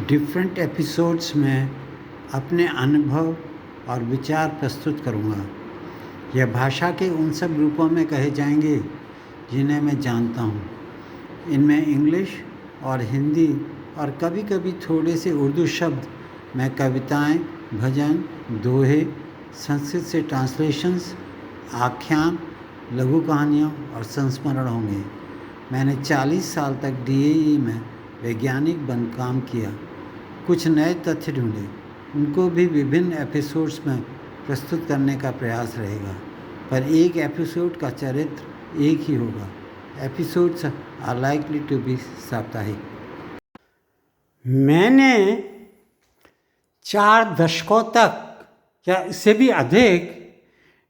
Different episodes में अपने अनुभव और विचार प्रस्तुत करूँगा। यह भाषा के उन सब रूपों में कहे जाएंगे जिन्हें मैं जानता हूँ। इनमें इंग्लिश और हिंदी और कभी कभी थोड़े से उर्दू शब्द में कविताएं, भजन, दोहे, संस्कृत से ट्रांसलेशंस, आख्यान, लघु कहानियाँ और संस्मरण होंगे। मैंने 40 साल तक डीएई में वैज्ञानिक बन काम किया। कुछ नए तथ्य ढूंढे, उनको भी विभिन्न एपिसोड्स में प्रस्तुत करने का प्रयास रहेगा, पर एक एपिसोड का चरित्र एक ही होगा। Episodes are likely to be साप्ताहिक। मैंने 4 दशकों तक या इससे भी अधिक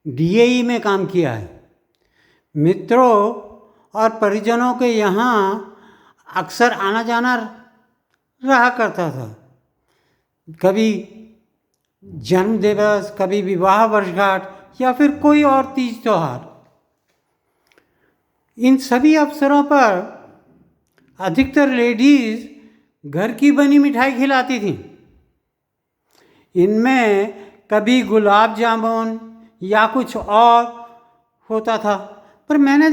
डीएई में काम किया है। मित्रों और परिजनों के यहाँ अक्सर आना जाना रहा करता था। कभी जन्म दिवस, कभी विवाह वर्षगांठ या फिर कोई और तीज त्यौहार। इन सभी अवसरों पर अधिकतर लेडीज घर की बनी मिठाई खिलाती थीं। इनमें कभी गुलाब जामुन या कुछ और होता था, पर मैंने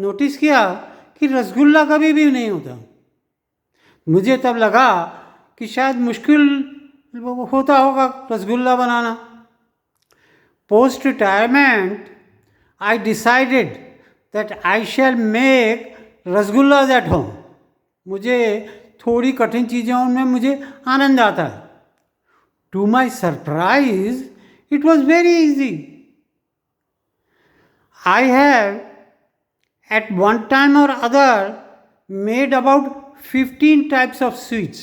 नोटिस किया कि रसगुल्ला कभी भी नहीं होता। मुझे तब लगा कि शायद मुश्किल होता होगा रसगुल्ला बनाना। Post retirement I decided that I shall make rasgullas at home. मुझे थोड़ी कठिन चीज़ों में मुझे आनंद आता है। To my surprise it was very easy. I have at one time or other made about 15 types of sweets,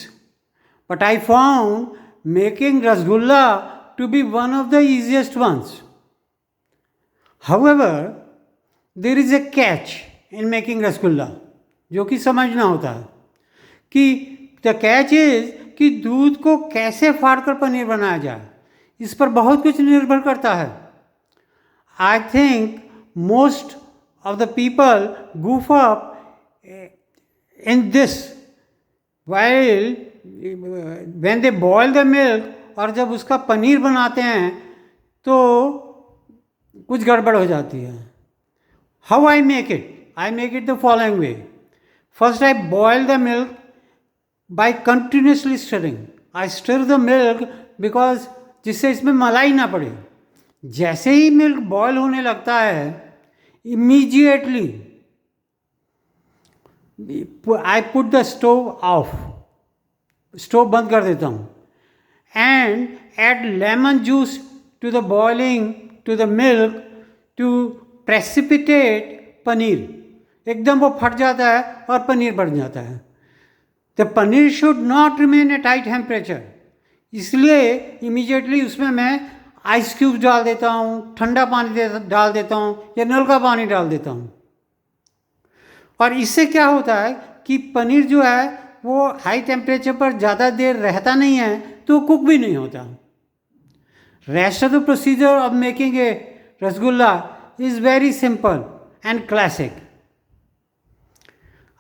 but I found making rasgulla to be one of the easiest ones. However, there is a catch in making rasgulla, जो कि समझना होता है कि the catch is कि दूध को कैसे फाड़कर पनीर बनाया जाए। इस पर बहुत कुछ निर्भर करता है। I think most of the people goof up in this while when they boil the milk, और जब उसका पनीर बनाते हैं तो कुछ गड़बड़ हो जाती है। How I make it? I make it the following way. First I boil the milk by continuously stirring. I stir the milk because जिससे इसमें मलाई ना पड़े। जैसे ही मिल्क बॉयल होने लगता है, immediately I put the stove off, stove बंद कर देता हूँ, and add lemon juice to the boiling to the milk to precipitate paneer. एकदम वो फट जाता है और पनीर बन जाता है। The paneer should not remain at high temperature, इसलिए इमीडिएटली उसमें मैं आइस क्यूब डाल देता हूँ, ठंडा पानी डाल देता हूँ या नल का पानी डाल देता हूँ। और इससे क्या होता है कि पनीर जो है वो हाई टेम्परेचर पर ज़्यादा देर रहता नहीं है, तो कुक भी नहीं होता। Rest of the procedure of making a rasgulla is very simple and classic.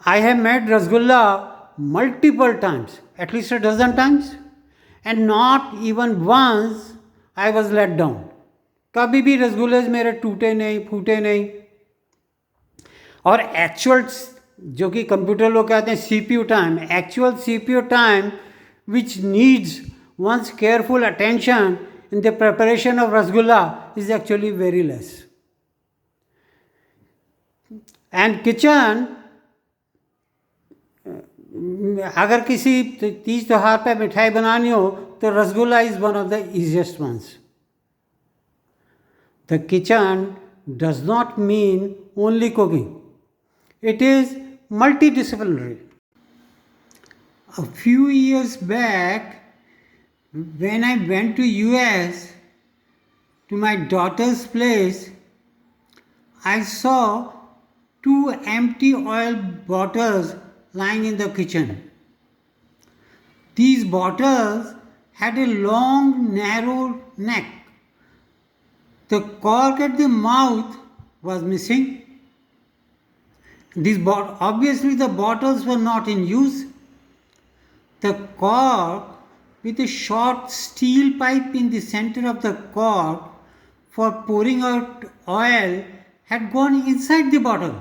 I have made rasgulla multiple times, at least 12 times, and not even once I was let down. कभी भी रसगुल्ले मेरे टूटे नहीं, फूटे नहीं। और एक्चुअल जो कि कंप्यूटर लोग कहते हैं CPU time, actual CPU time which needs one's careful attention in the preparation of rasgulla is actually very less. And kitchen, अगर किसी तीज त्योहार पर मिठाई बनानी हो तो rasgulla is one of the easiest ones. The kitchen does not mean only cooking. It is multidisciplinary. A few years back, when I went to US to my daughter's place, I saw 2 empty oil bottles lying in the kitchen. These bottles had a long, narrow neck. The cork at the mouth was missing. Obviously the bottles were not in use. The cork with a short steel pipe in the center of the cork for pouring out oil had gone inside the bottle.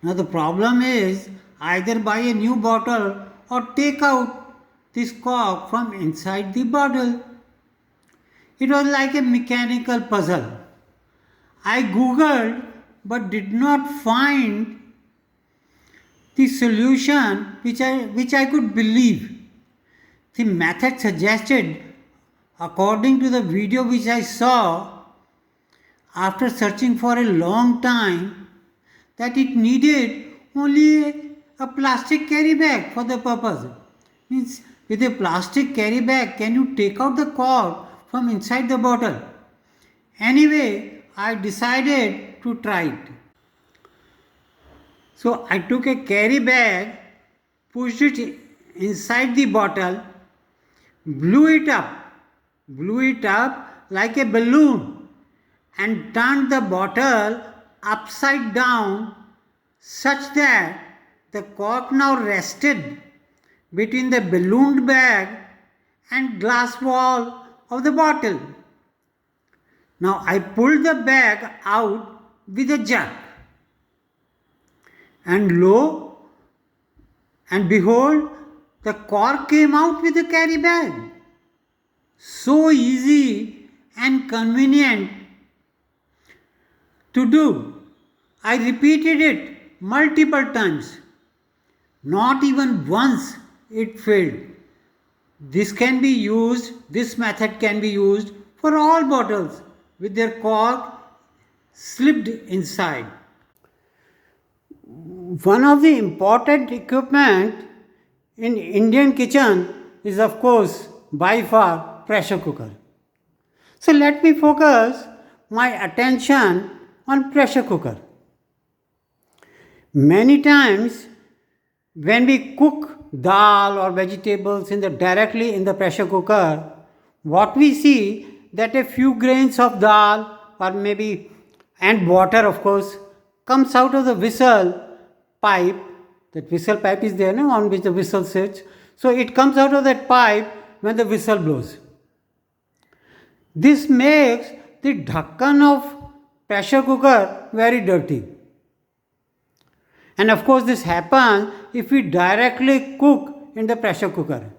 Now the problem is either buy a new bottle or take out this cork from inside the bottle. It was like a mechanical puzzle. I googled but did not find the solution which I could believe. The method suggested, according to the video which I saw after searching for a long time, that it needed only a plastic carry bag for the purpose. Means with a plastic carry bag, can you take out the cork from inside the bottle? Anyway, I decided to try it. So I took a carry bag, pushed it inside the bottle, blew it up like a balloon, and turned the bottle upside down such that the cork now rested between the ballooned bag and glass wall of the bottle. Now I pulled the bag out with a jerk, and lo and behold, the cork came out with the carry bag. So easy and convenient to do. I repeated it multiple times. Not even once it failed. This method can be used for all bottles with their cork slipped inside. One of the important equipment in Indian kitchen is, of course, by far pressure cooker. So let me focus my attention on pressure cooker. Many times when we cook dal or vegetables directly in the pressure cooker, what we see that a few grains of dal or maybe and water, of course, comes out of the whistle pipe. That whistle pipe is there, no, on which the whistle sits. So it comes out of that pipe when the whistle blows. This makes the dhakkan of pressure cooker very dirty. And of course this happens if we directly cook in the pressure cooker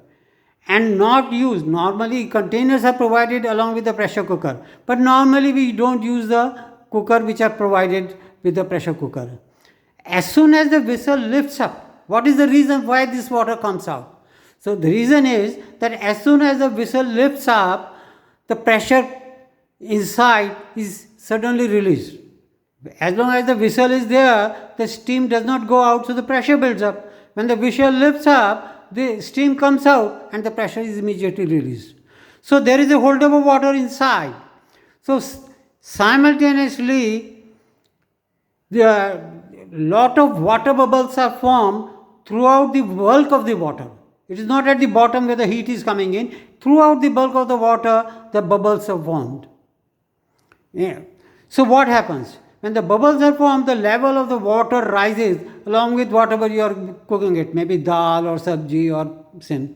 and not use, normally containers are provided along with the pressure cooker, but normally we don't use the cooker which are provided with the pressure cooker. As soon as the whistle lifts up, what is the reason why this water comes out? So the reason is that as soon as the whistle lifts up, the pressure inside is suddenly released. As long as the whistle is there, the steam does not go out, so the pressure builds up. When the whistle lifts up, the steam comes out and the pressure is immediately released. So there is a holdup of water inside. So simultaneously, the lot of water bubbles are formed throughout the bulk of the water. It is not at the bottom where the heat is coming in. Throughout the bulk of the water, the bubbles are formed. Yeah. So what happens? When the bubbles are formed, the level of the water rises along with whatever you are cooking it, maybe dal or sabji or sin.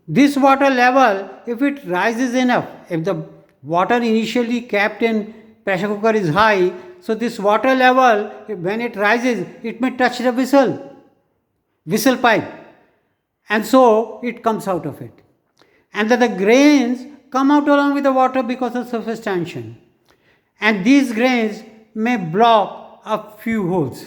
This water level, if it rises enough, if the water initially kept in pressure cooker is high, so this water level, when it rises, it may touch the whistle pipe, and so it comes out of it. And then the grains come out along with the water because of surface tension. And these grains may block a few holes.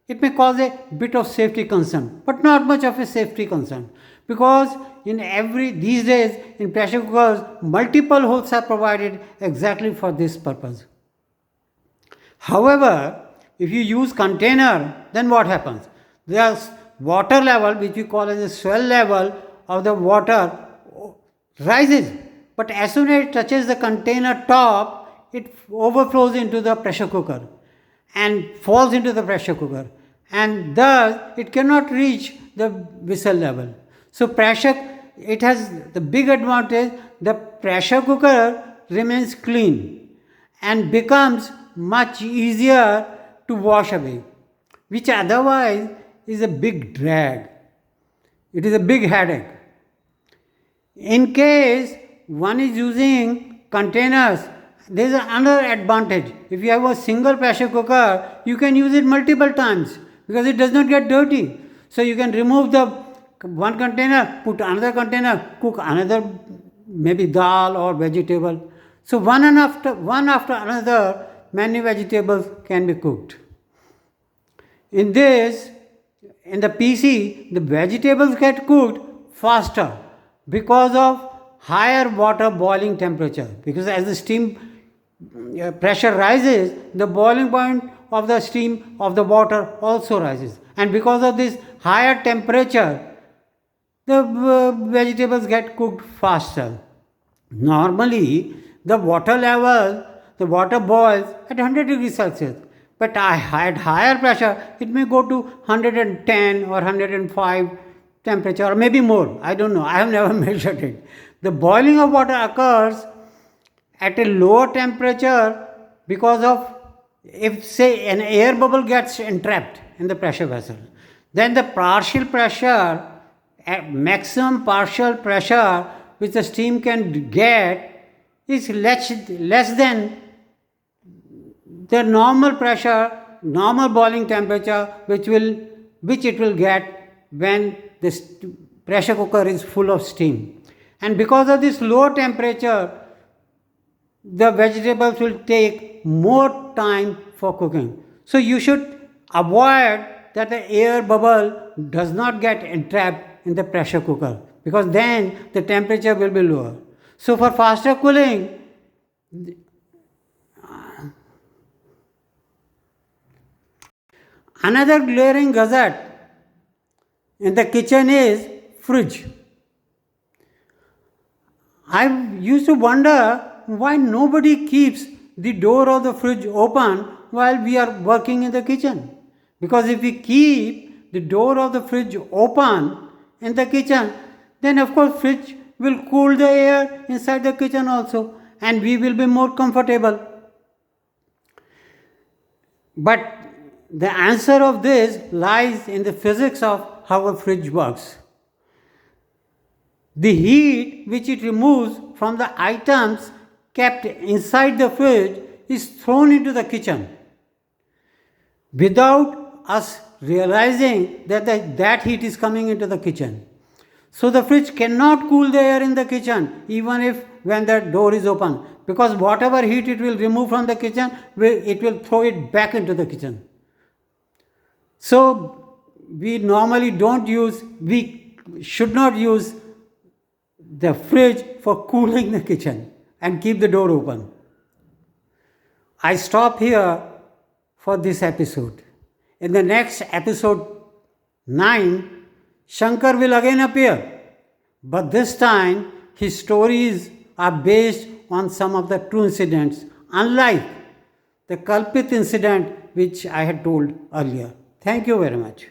It may cause a bit of safety concern, but not much of a safety concern, because these days in pressure cookers, multiple holes are provided exactly for this purpose. However, if you use container, then what happens? The water level, which we call as the swell level of the water, rises, but as soon as it touches the container top, it overflows into the pressure cooker and falls into the pressure cooker, and thus it cannot reach the whistle level. So it has the big advantage, the pressure cooker remains clean and becomes much easier to wash away, which otherwise is a big drag. It is a big headache. In case one is using containers, there is another advantage. If you have a single pressure cooker, you can use it multiple times because it does not get dirty. So you can remove the one container, put another container, cook another maybe dal or vegetable. So one after another, many vegetables can be cooked. In the PC, the vegetables get cooked faster because of higher water boiling temperature. Because as the steam pressure rises, the boiling point of the steam of the water also rises. And because of this higher temperature, the vegetables get cooked faster. Normally, the water boils at 100 degrees Celsius. But at higher pressure, it may go to 110 or 105 temperature, or maybe more. I don't know. I have never measured it. The boiling of water occurs at a lower temperature because of, if say an air bubble gets entrapped in the pressure vessel, then the partial pressure, maximum partial pressure which the steam can get is less than the normal pressure, normal boiling temperature which it will get when this pressure cooker is full of steam. And because of this lower temperature, the vegetables will take more time for cooking. So you should avoid that the air bubble does not get entrapped in the pressure cooker, because then the temperature will be lower. So for faster cooling, another glaring gazette in the kitchen is fridge. I used to wonder why nobody keeps the door of the fridge open while we are working in the kitchen. Because if we keep the door of the fridge open in the kitchen, then of course fridge will cool the air inside the kitchen also, and we will be more comfortable. But the answer of this lies in the physics of how a fridge works. The heat which it removes from the items kept inside the fridge is thrown into the kitchen without us realizing that heat is coming into the kitchen. So the fridge cannot cool the air in the kitchen even if when the door is open, because whatever heat it will remove from the kitchen, it will throw it back into the kitchen. So we should not use the fridge for cooling the kitchen and keep the door open. I stop here for this episode. In the next episode 9, Shankar will again appear, but this time his stories are based on some of the true incidents, unlike the Kalpit incident which I had told earlier. Thank you very much.